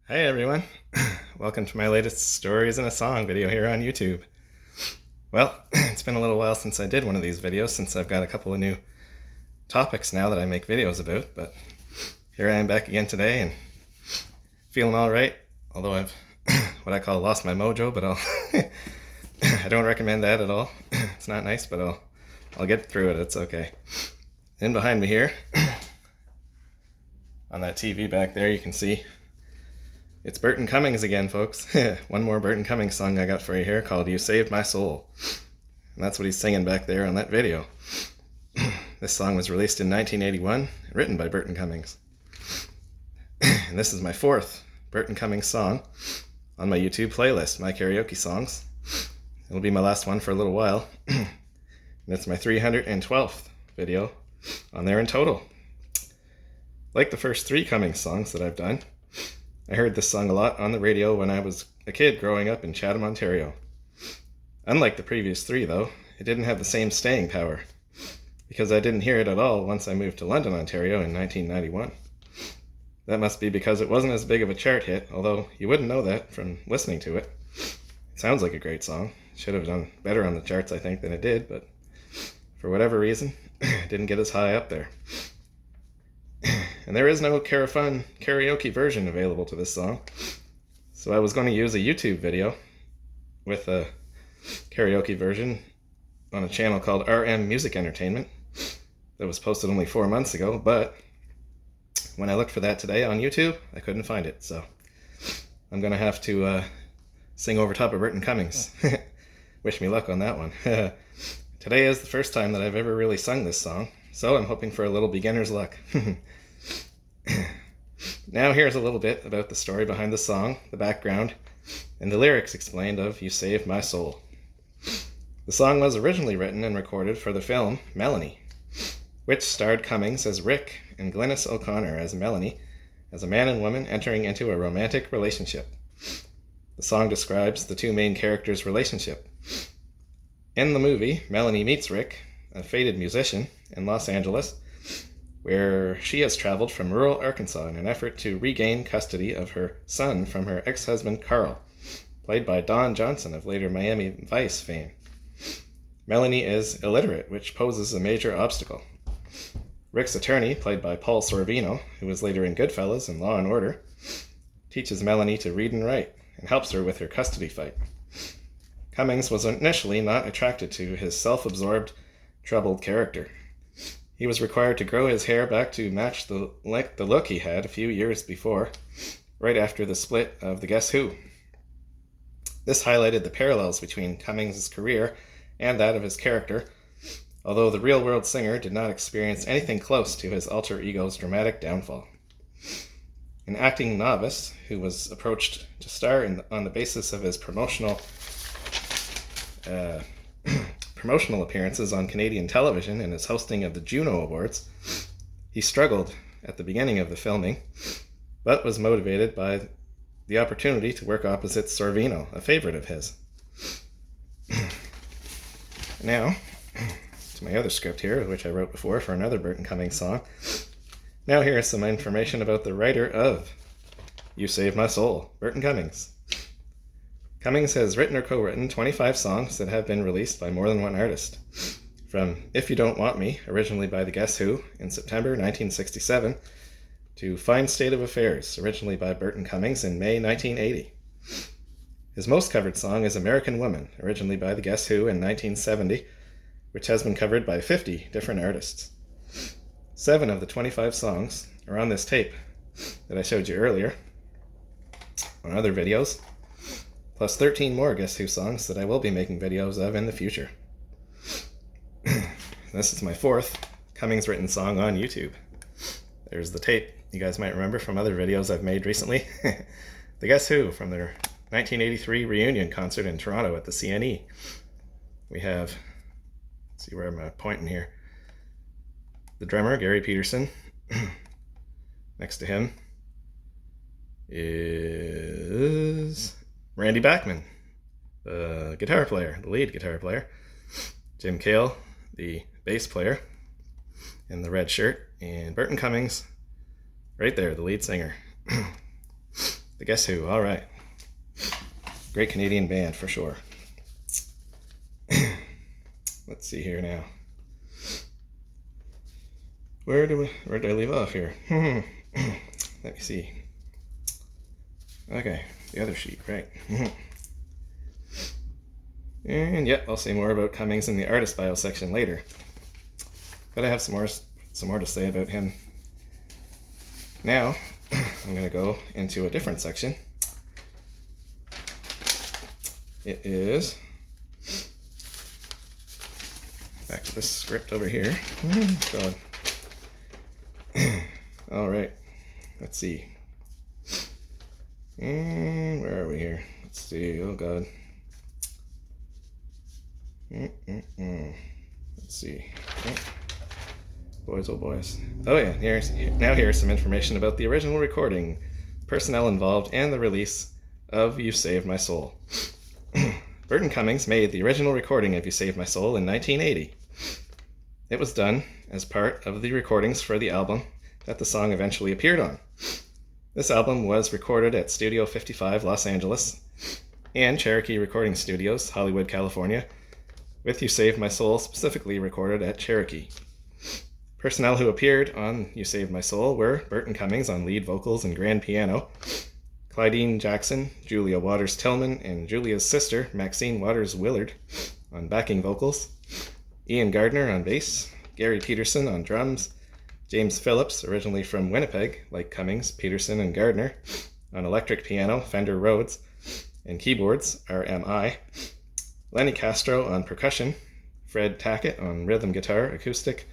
Hey everyone, welcome to my latest Stories in a Song video here on YouTube. Well, it's been a little while since I did one of these videos, since I've got a couple of new topics now that I make videos about, but here I am back again today and feeling alright, although I've what I call lost my mojo, but I don't recommend that at all. It's not nice, but I'll get through it, it's okay. And behind me here, on that TV back there, you can see it's Burton Cummings again, folks. One more Burton Cummings song I got for you here called You Saved My Soul. And that's what he's singing back there on that video. This song was released in 1981, written by Burton Cummings. And this is my fourth Burton Cummings song on my YouTube playlist, My Karaoke Songs. It'll be my last one for a little while. And it's my 312th video on there in total. Like the first three Cummings songs that I've done, I heard this song a lot on the radio when I was a kid growing up in Chatham, Ontario. Unlike the previous three, though, it didn't have the same staying power, because I didn't hear it at all once I moved to London, Ontario in 1991. That must be because it wasn't as big of a chart hit, although you wouldn't know that from listening to it. It sounds like a great song. It should have done better on the charts, I think, than it did, but for whatever reason, it didn't get as high up there. And there is no Carafun karaoke version available to this song, so I was going to use a YouTube video with a karaoke version on a channel called RM Music Entertainment that was posted only 4 months ago, but when I looked for that today on YouTube, I couldn't find it, so I'm going to have to sing over top of Burton Cummings. Wish me luck on that one. Today is the first time that I've ever really sung this song, so I'm hoping for a little beginner's luck. Now here's a little bit about the story behind the song, the background, and the lyrics explained of You Saved My Soul. The song was originally written and recorded for the film Melanie, which starred Cummings as Rick and Glynis O'Connor as Melanie, as a man and woman entering into a romantic relationship. The song describes the two main characters' relationship. In the movie, Melanie meets Rick, a fated musician, in Los Angeles, where she has traveled from rural Arkansas in an effort to regain custody of her son from her ex-husband Carl, played by Don Johnson of later Miami Vice fame. Melanie is illiterate, which poses a major obstacle. Rick's attorney, played by Paul Sorvino, who was later in Goodfellas and Law and Order, teaches Melanie to read and write and helps her with her custody fight. Cummings was initially not attracted to his self-absorbed, troubled character. He was required to grow his hair back to match the look he had a few years before, right after the split of the Guess Who. This highlighted the parallels between Cummings' career and that of his character, although the real-world singer did not experience anything close to his alter ego's dramatic downfall. An acting novice who was approached to star on the basis of his promotional appearances on Canadian television and his hosting of the Juno Awards, he struggled at the beginning of the filming, but was motivated by the opportunity to work opposite Sorvino, a favorite of his. Now, to my other script here, which I wrote before for another Burton Cummings song. Now here is some information about the writer of You Saved My Soul, Burton Cummings. Cummings has written or co-written 25 songs that have been released by more than one artist. From If You Don't Want Me, originally by the Guess Who in September 1967, to Fine State of Affairs, originally by Burton Cummings in May 1980. His most covered song is American Woman, originally by the Guess Who in 1970, which has been covered by 50 different artists. 7 of the 25 songs are on this tape that I showed you earlier on other videos, plus 13 more Guess Who songs that I will be making videos of in the future. This is my fourth Cummings written song on YouTube. There's the tape you guys might remember from other videos I've made recently. The Guess Who from their 1983 reunion concert in Toronto at the CNE. We have, let's see where I'm pointing here, the drummer, Gary Peterson. Next to him is Randy Bachman, the guitar player, the lead guitar player. Jim Cale, the bass player in the red shirt. And Burton Cummings, right there, the lead singer. The Guess Who, all right. Great Canadian band for sure. Let's see here now. Where did I leave off here? Let me see. Okay, the other sheet, right. And yeah, I'll say more about Cummings in the artist bio section later. But I have some more to say about him. Now, I'm going to go into a different section. It is back to this script over here. God. All right, let's see. Where are we here? Let's see. Oh God. Let's see. Boys, oh boys. Oh yeah, here's some information about the original recording, personnel involved, and the release of You Saved My Soul. Burton Cummings made the original recording of You Saved My Soul in 1980. It was done as part of the recordings for the album that the song eventually appeared on. This album was recorded at Studio 55, Los Angeles, and Cherokee Recording Studios, Hollywood, California, with You Saved My Soul specifically recorded at Cherokee. Personnel who appeared on You Saved My Soul were Burton Cummings on lead vocals and grand piano, Clydeen Jackson, Julia Waters Tillman, and Julia's sister, Maxine Waters Willard, on backing vocals, Ian Gardner on bass, Gary Peterson on drums, James Phillips, originally from Winnipeg, like Cummings, Peterson, and Gardner, on electric piano, Fender Rhodes, and keyboards, RMI, Lenny Castro on percussion, Fred Tackett on rhythm guitar, acoustic,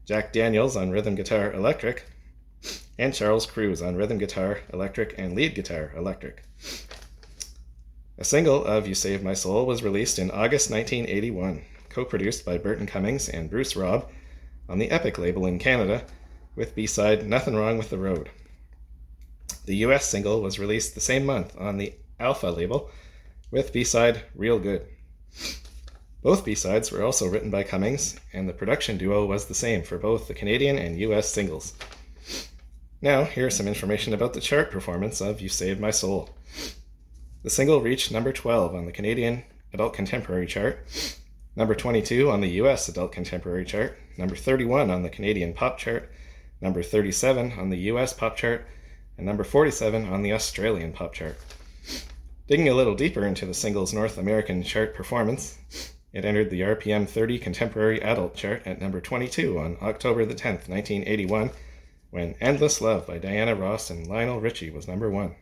Jack Daniels on rhythm guitar, electric, and Charles Cruz on rhythm guitar, electric, and lead guitar, electric. A single of You Saved My Soul was released in August 1981, co-produced by Burton Cummings and Bruce Robb on the Epic label in Canada, with B-side Nothin Wrong with the Road. The US single was released the same month on the Alfa label, with B-side Real Good. Both B-sides were also written by Cummings, and the production duo was the same for both the Canadian and US singles. Now, here's some information about the chart performance of You Saved My Soul. The single reached number 12 on the Canadian Adult Contemporary chart, number 22 on the US Adult Contemporary chart, number 31 on the Canadian Pop chart, number 37 on the US Pop chart, and number 47 on the Australian Pop chart. Digging a little deeper into the single's North American chart performance, it entered the RPM 30 Contemporary Adult chart at number 22 on October the 10th, 1981, when Endless Love by Diana Ross and Lionel Richie was number 1.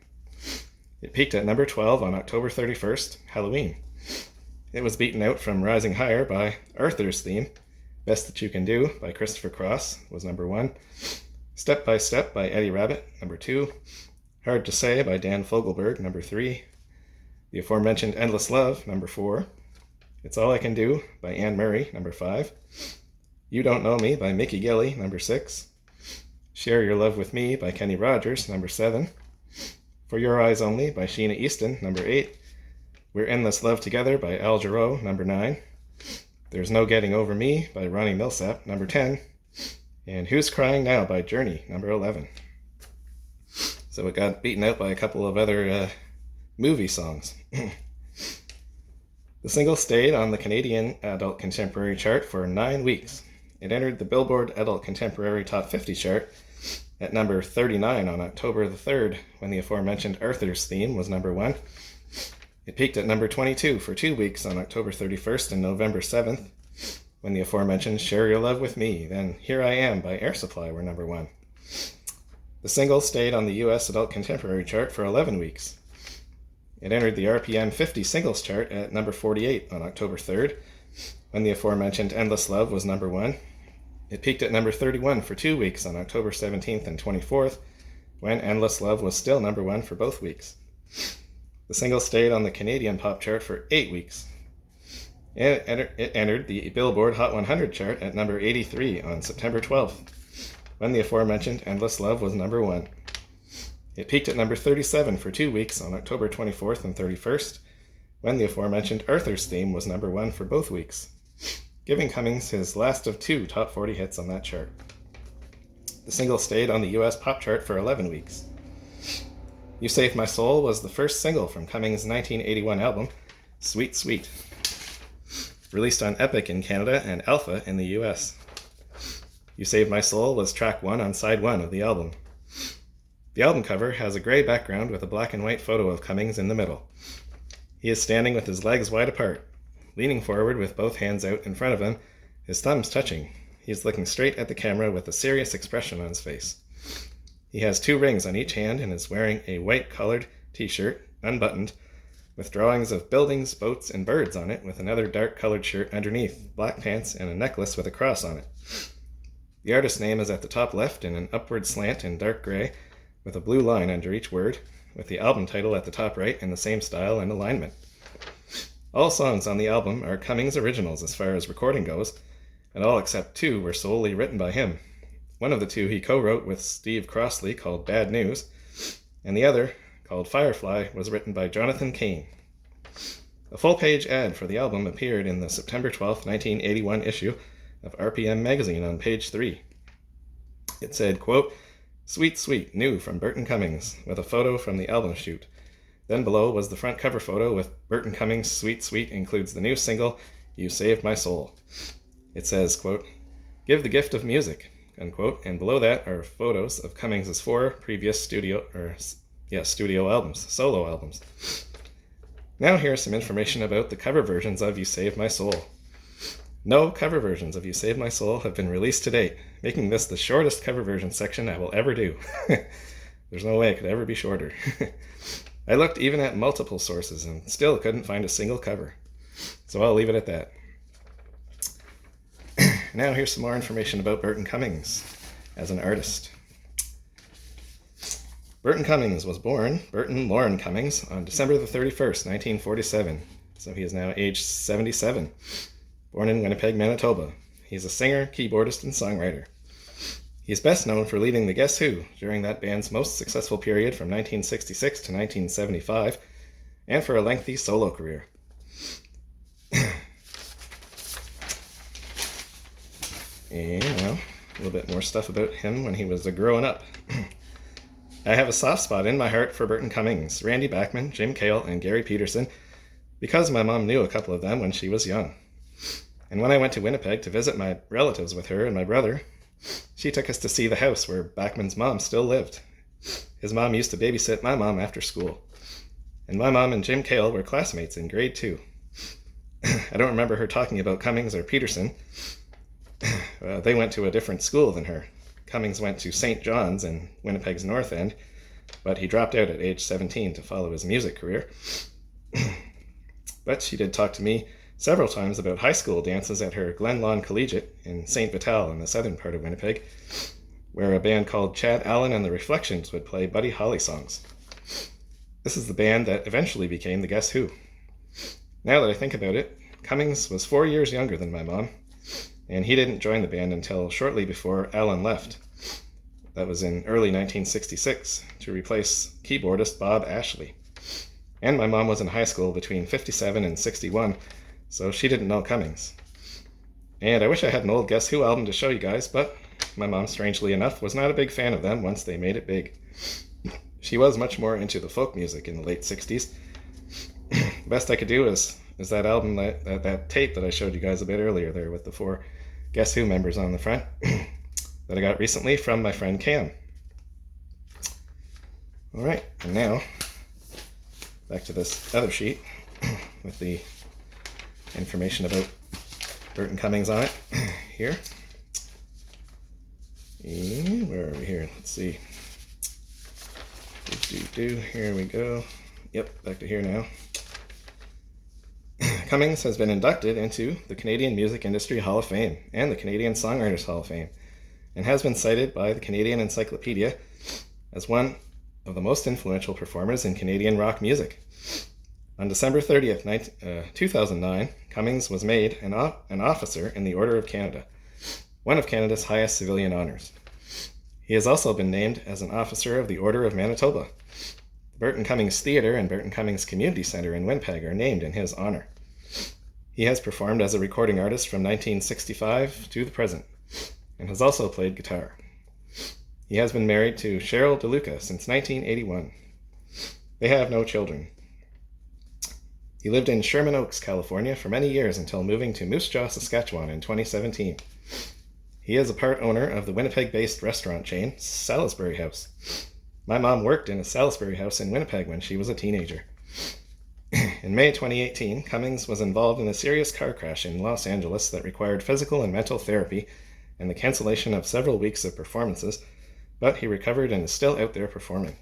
It peaked at number 12 on October 31st, Halloween. It was beaten out from Rising Higher by Arthur's Theme. Best That You Can Do by Christopher Cross was number 1. Step by Step by Eddie Rabbitt, number 2. Hard to Say by Dan Fogelberg, number 3. The aforementioned Endless Love, number 4. It's All I Can Do by Anne Murray, number 5. You Don't Know Me by Mickey Gilley, number 6. Share Your Love With Me by Kenny Rogers, number 7. For Your Eyes Only by Sheena Easton, number 8. We're in This Love Together by Al Jarreau, number 9. There's No Getting Over Me by Ronnie Millsap, number 10. And Who's Crying Now by Journey, number 11. So it got beaten out by a couple of other movie songs. The single stayed on the Canadian Adult Contemporary chart for 9 weeks. It entered the Billboard Adult Contemporary Top 50 chart at number 39 on October the 3rd, when the aforementioned Arthur's Theme was number 1. It peaked at number 22 for 2 weeks on October 31st and November 7th, when the aforementioned Share Your Love With Me, then Here I Am by Air Supply were number 1. The single stayed on the US Adult Contemporary chart for 11 weeks. It entered the RPM 50 singles chart at number 48 on October 3rd, when the aforementioned Endless Love was number 1. It peaked at number 31 for 2 weeks on October 17th and 24th, when Endless Love was still number 1 for both weeks. The single stayed on the Canadian pop chart for 8 weeks. It entered the Billboard Hot 100 chart at number 83 on September 12th, when the aforementioned Endless Love was number 1. It peaked at number 37 for 2 weeks on October 24th and 31st, when the aforementioned Arthur's Theme was number 1 for both weeks, giving Cummings his last of 2 top 40 hits on that chart. The single stayed on the US pop chart for 11 weeks. You Saved My Soul was the first single from Cummings' 1981 album, Sweet Sweet, released on Epic in Canada and Alfa in the US. You Saved My Soul was track 1 on side 1 of the album. The album cover has a grey background with a black and white photo of Cummings in the middle. He is standing with his legs wide apart, leaning forward with both hands out in front of him, his thumbs touching. He is looking straight at the camera with a serious expression on his face. He has 2 rings on each hand and is wearing a white-colored t-shirt, unbuttoned, with drawings of buildings, boats, and birds on it, with another dark-colored shirt underneath, black pants, and a necklace with a cross on it. The artist's name is at the top left in an upward slant in dark gray, with a blue line under each word, with the album title at the top right in the same style and alignment. All songs on the album are Cummings originals as far as recording goes, and all except 2 were solely written by him. One of the 2 he co-wrote with Steve Crossley, called Bad News, and the other, called Firefly, was written by Jonathan Cain. A full-page ad for the album appeared in the September 12, 1981 issue of RPM magazine on page 3. It said, quote, "Sweet Sweet, new from Burton Cummings," with a photo from the album shoot. Then below was the front cover photo with Burton Cummings' Sweet Sweet includes the new single, You Saved My Soul. It says, quote, "Give the gift of music," unquote, and below that are photos of Cummings' 4 previous studio albums, solo albums. Now here's some information about the cover versions of You Saved My Soul. No cover versions of You Saved My Soul have been released to date, making this the shortest cover version section I will ever do. There's no way it could ever be shorter. I looked even at multiple sources and still couldn't find a single cover. So I'll leave it at that. Now here's some more information about Burton Cummings as an artist. Burton Cummings was born, Burton Lorne Cummings, on December the 31st, 1947. So he is now age 77. Born in Winnipeg, Manitoba. He's a singer, keyboardist, and songwriter. He is best known for leading the Guess Who during that band's most successful period from 1966 to 1975, and for a lengthy solo career. And now, a little bit more stuff about him when he was growing up. I have a soft spot in my heart for Burton Cummings, Randy Bachman, Jim Cale, and Gary Peterson, because my mom knew a couple of them when she was young. And when I went to Winnipeg to visit my relatives with her and my brother, she took us to see the house where Bachman's mom still lived. His mom used to babysit my mom after school. And my mom and Jim Cale were classmates in grade 2. I don't remember her talking about Cummings or Peterson. They went to a different school than her. Cummings went to St. John's in Winnipeg's North End, but he dropped out at age 17 to follow his music career. But she did talk to me several times about high school dances at her Glen Lawn Collegiate in St. Vital in the southern part of Winnipeg, where a band called Chad Allen and the Reflections would play Buddy Holly songs. This is the band that eventually became the Guess Who. Now that I think about it, Cummings was 4 years younger than my mom, and he didn't join the band until shortly before Allen left. That was in early 1966 to replace keyboardist Bob Ashley. And my mom was in high school between 57 and 61, so she didn't know Cummings. And I wish I had an old Guess Who album to show you guys, but my mom, strangely enough, was not a big fan of them once they made it big. She was much more into the folk music in the late 60s. The best I could do is that album, that tape that I showed you guys a bit earlier there with the 4 Guess Who members on the front that I got recently from my friend Cam. Alright, and now back to this other sheet with the information about Burton Cummings on it here. And where are we here? Let's see. Here we go. Yep, back to here now. Cummings has been inducted into the Canadian Music Industry Hall of Fame and the Canadian Songwriters Hall of Fame, and has been cited by the Canadian Encyclopedia as one of the most influential performers in Canadian rock music. On December 30th, 2009, Cummings was made an officer in the Order of Canada, one of Canada's highest civilian honors. He has also been named as an officer of the Order of Manitoba. The Burton Cummings Theatre and Burton Cummings Community Centre in Winnipeg are named in his honor. He has performed as a recording artist from 1965 to the present, and has also played guitar. He has been married to Cheryl DeLuca since 1981. They have no children. He lived in Sherman Oaks, California for many years until moving to Moose Jaw, Saskatchewan in 2017. He is a part owner of the Winnipeg-based restaurant chain Salisbury House. My mom worked in a Salisbury House in Winnipeg when she was a teenager. In May 2018, Cummings was involved in a serious car crash in Los Angeles that required physical and mental therapy and the cancellation of several weeks of performances, but he recovered and is still out there performing.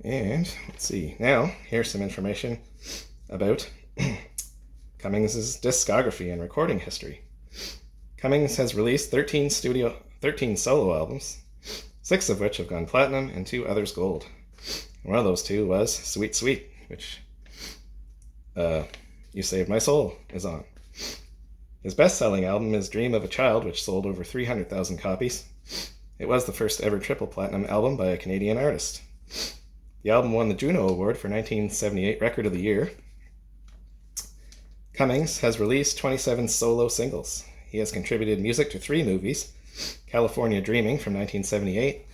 And let's see, now here's some information about Cummings' discography and recording history. Cummings has released 13 solo albums, 6 of which have gone platinum and 2 others gold. One of those 2 was Sweet Sweet, which You Saved My Soul is on. His best-selling album is Dream of a Child, which sold over 300,000 copies. It was the first ever triple platinum album by a Canadian artist. The album won the Juno Award for 1978 Record of the Year. Cummings has released 27 solo singles. He has contributed music to 3 movies: California Dreaming from 1978,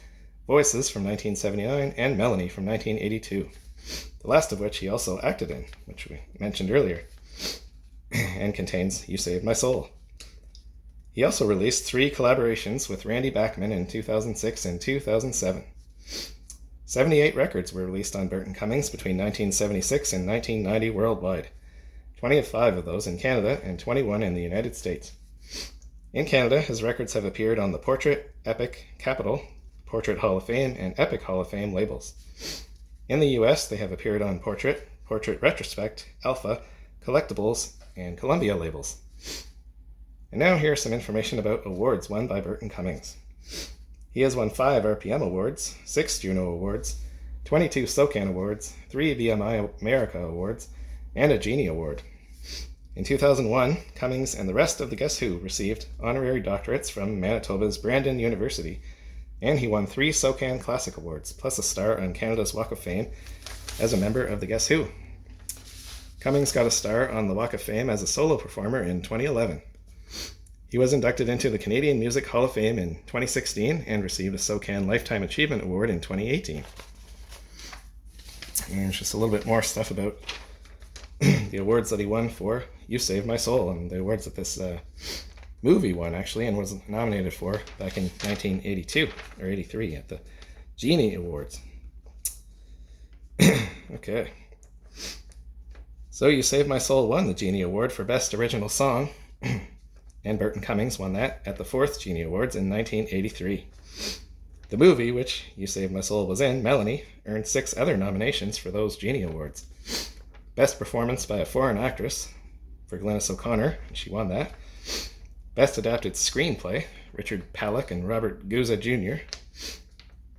Voices from 1979, and Melanie from 1982, the last of which he also acted in, which we mentioned earlier, and contains You Saved My Soul. He also released 3 collaborations with Randy Bachman in 2006 and 2007. 78 records were released on Burton Cummings between 1976 and 1990 worldwide, 25 of those in Canada and 21 in the United States. In Canada, his records have appeared on the Portrait, Epic, Capitol, Portrait Hall of Fame, and Epic Hall of Fame labels. In the US, they have appeared on Portrait, Portrait Retrospect, Alpha, Collectibles, and Columbia labels. And now here's some information about awards won by Burton Cummings. He has won 5 RPM Awards, 6 Juno Awards, 22 SOCAN Awards, 3 BMI America Awards, and a Genie Award. In 2001, Cummings and the rest of the Guess Who received honorary doctorates from Manitoba's Brandon University, and he won 3 SOCAN Classic Awards, plus a star on Canada's Walk of Fame as a member of the Guess Who. Cummings got a star on the Walk of Fame as a solo performer in 2011. He was inducted into the Canadian Music Hall of Fame in 2016 and received a SOCAN Lifetime Achievement Award in 2018. And there's just a little bit more stuff about the awards that he won for You Saved My Soul, and the awards that this movie won, actually, and was nominated for back in 1982 or 83 at the Genie Awards. Okay. So You Saved My Soul won the Genie Award for Best Original Song, and Burton Cummings won that at the 4th Genie Awards in 1983. The movie, which You Saved My Soul was in, Melanie, earned 6 other nominations for those Genie Awards. Best Performance by a Foreign Actress for Glynis O'Connor, and she won that. Best Adapted Screenplay, Richard Pallock and Robert Guza Jr.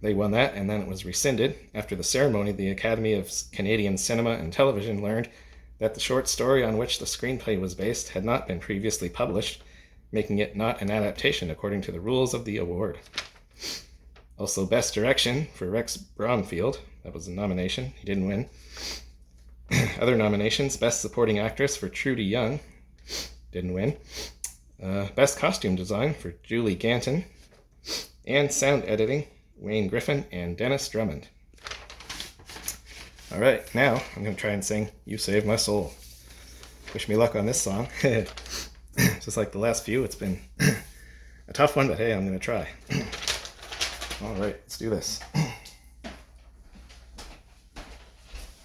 They won that, and then it was rescinded. After the ceremony, the Academy of Canadian Cinema and Television learned that the short story on which the screenplay was based had not been previously published, making it not an adaptation according to the rules of the award. Also, Best Direction for Rex Bromfield. That was a nomination. He didn't win. Other nominations: Best Supporting Actress for Trudy Young. Didn't win. Best Costume Design for Julie Ganton. And Sound Editing, Wayne Griffin and Dennis Drummond. Alright, now I'm going to try and sing You Saved My Soul. Wish me luck on this song. Just like the last few, it's been a tough one, but hey, I'm going to try. Alright, let's do this.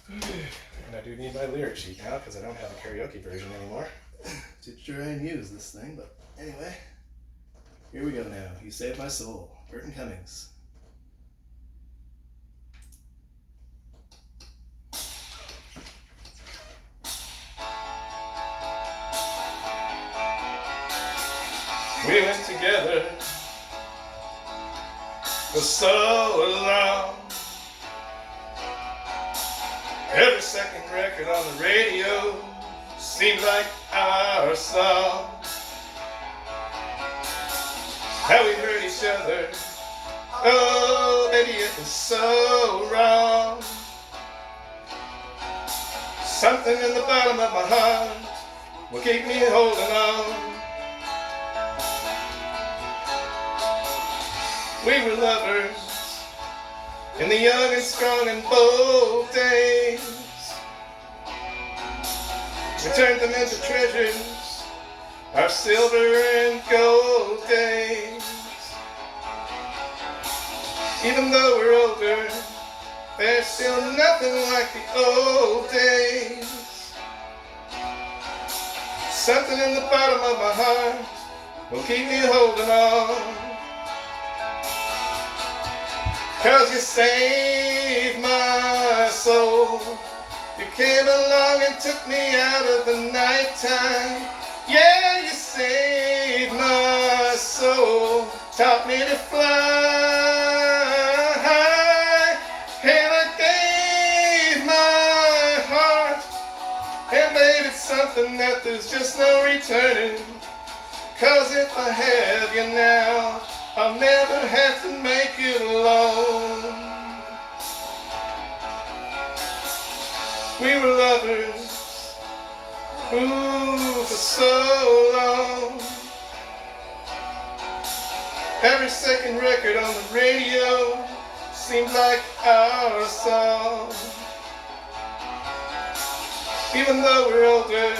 And I do need my lyric sheet now, because I don't have a karaoke version anymore to try and use this thing, but anyway, here we go now. You Saved My Soul, Burton Cummings. We went together for so long. Every second record on the radio seemed like our song. How we hurt each other, oh baby, it was so wrong. Something in the bottom of my heart will keep me holding on. We were lovers in the young and strong and bold days. We turned them into treasures, our silver and gold days. Even though we're older, there's still nothing like the old days. Something in the bottom of my heart will keep me holding on. 'Cause you saved my soul. You came along and took me out of the nighttime. Yeah, you saved my soul. Taught me to fly high. And I gave my heart. And babe, it's something that there's just no returning. 'Cause if I have you now, I'll never have to make it alone. We were lovers, ooh, for so long. Every second record on the radio seemed like our song. Even though we're older,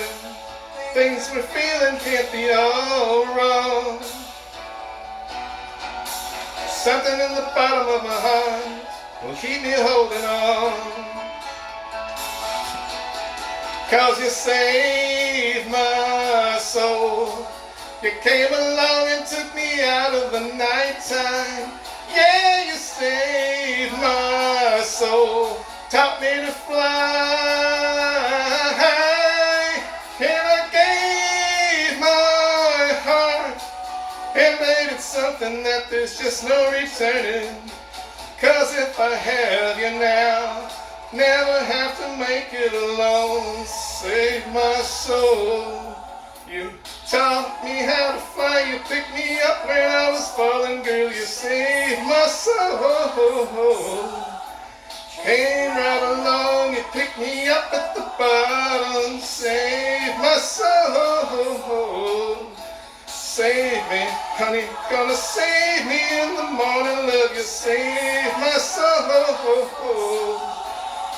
things we're feeling can't be all wrong. Something in the bottom of my heart will keep me holding on. 'Cause you saved my soul. You came along and took me out of the nighttime. Yeah, you saved my soul. Taught me to fly high. And I gave my heart. And babe, it's something that there's just no returning. 'Cause if I have you now, never have to make it alone. Save my soul. You taught me how to fly. You picked me up when I was falling, girl. You saved my soul. Came right along. You picked me up at the bottom. Saved my soul. Save me, honey, gonna save me in the morning. Love you, save my soul.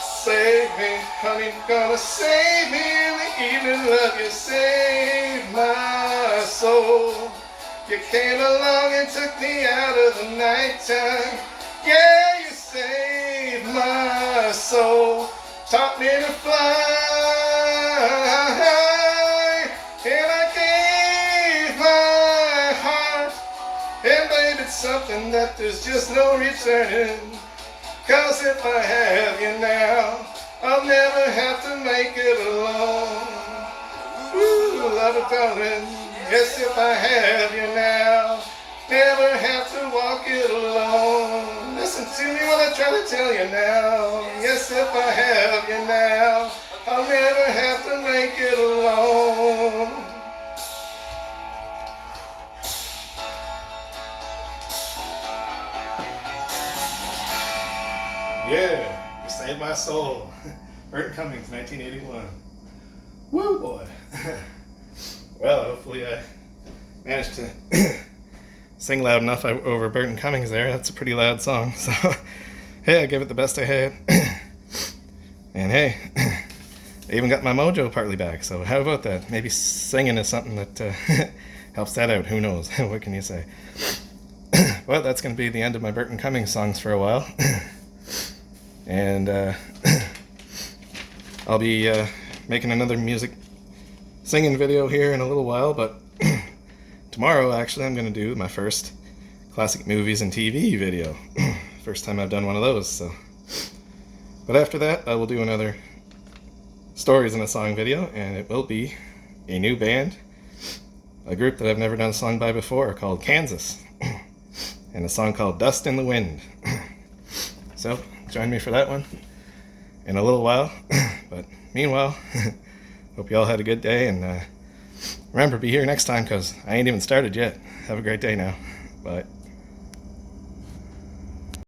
Save me, honey, gonna save me in the evening. Love you, save my soul. You came along and took me out of the nighttime. Yeah, you saved my soul. Taught me to fly. And I gave my heart. And babe, it's something that there's just no returning. 'Cause if I have you now, I'll never have to make it alone. Ooh, love it, darling. Yes, if I have you now, never have to walk it alone. Listen to me when I try to tell you now. Yes, if I have you now, I'll never have to make it alone. Yeah, you saved my soul. Burton Cummings, 1981. Woo, boy. Well, hopefully I managed to sing loud enough over Burton Cummings there. That's a pretty loud song. So, hey, I gave it the best I had. And hey, I even got my mojo partly back. So how about that? Maybe singing is something that helps that out. Who knows? What can you say? Well, that's going to be the end of my Burton Cummings songs for a while. And I'll be making another music singing video here in a little while, but tomorrow actually I'm going to do my first classic movies and TV video. First time I've done one of those. So, but after that I will do another stories in a song video, and it will be a new band, a group that I've never done a song by before, called Kansas, and a song called Dust in the Wind. So join me for that one in a little while. But meanwhile, hope you all had a good day, and remember, be here next time, because I ain't even started yet. Have a great day now. Bye.